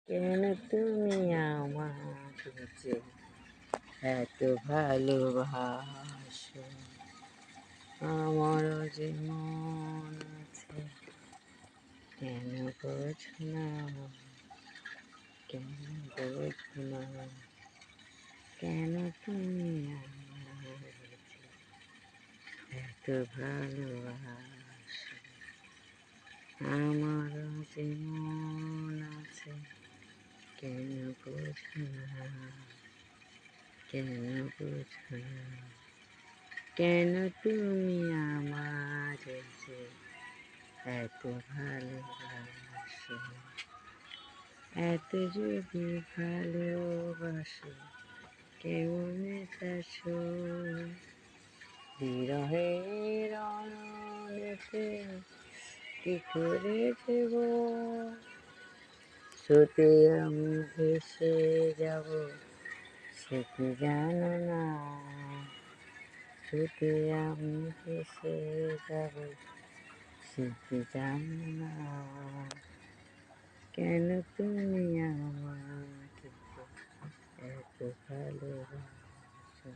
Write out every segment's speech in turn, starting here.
কেন তুমি আমাকে যে এত ভালোবাসো, আমারও যে মন আছে, কেন বোঝো না, কেন বোঝো না, কেন তুমি আমাকে যে এত ভালোবাসো, আমারও যে মন আছে, কেন বোঝো না, কেন বোঝো না, কেন তুমি আমাকে যে এত ভালোবাসো, এত যদি ভালোবাসো, কেমনে চাসো বিরহের অনলেতে কি করে দেব, শুতে আমি ভেসে যাব, সে কি জানো না, শুতে আমি ভেসে যাব, সে কি জানো না, কেন তুমি আমাকে এত ভালোবাসো,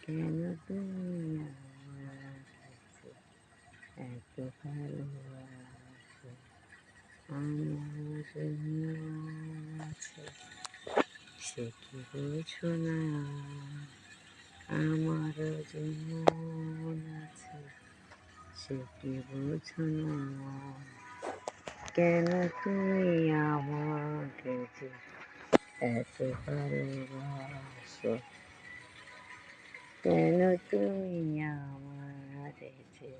কেন তুমি আমাকে এত ভালোবাসো, আমার যে মন আছে সে কি বোঝো না, আমার যে মন আছে সে কি বোঝো না, কেন তুমি আমাকে যে এত ভালোবাসো, কেন তুমি আমাকে যে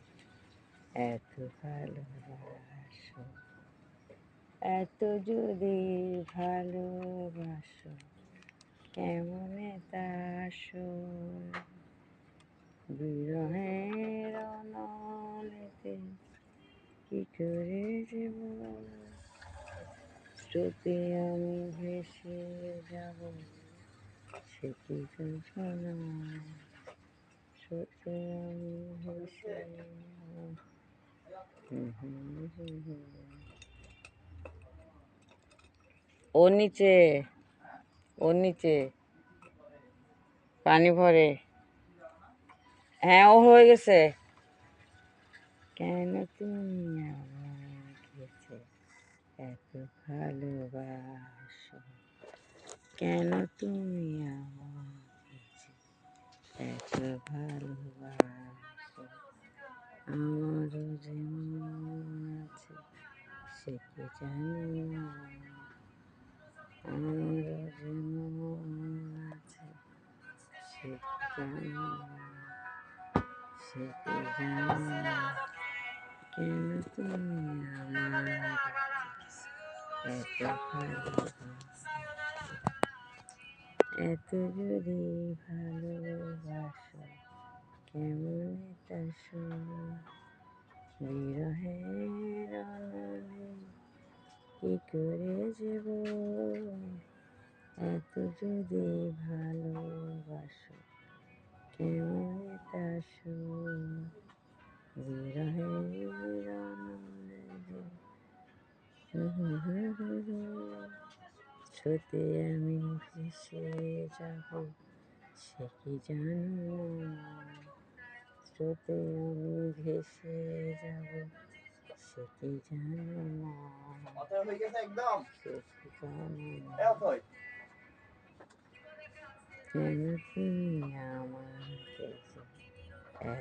এত ভালোবাসো, এত যদি ভালোবাসো, কেমনে তাসো বিরহের অনলেতে কি করে যাব, স্রোতে আমি ভেসে যাব, সে কি যন্ত্রণা, স্রোতে আমি ভেসে যাব। ওর নিচে, ওর নিচে পানি ভরে, হ্যাঁ ও হয়ে গেছে, কেন তুমি আমাকে যে এত ভালোবাসো, কেন তুমি আমাকে যে এত ভালোবাসো, আমারও যে মন আছে সে কি জানি না, আমারও যে মন আছে সে কি জানি না, সে কি জানি না, কেন তুমি আমাকে এত ভালোবাসো, এত যদি ভালোবাসো, কেমন তাসো বিরহের অনলে কি করে যাব, এত যদি ভালোবাসো, কেমন তাসো বিরহের অনলে, ছুতে আমি ভেসে যাব, সে কি জানো না, স্রোতে আমি ভেসে যাব, সে কি জানো না, সে কি জানো না, কেন তুমি আমার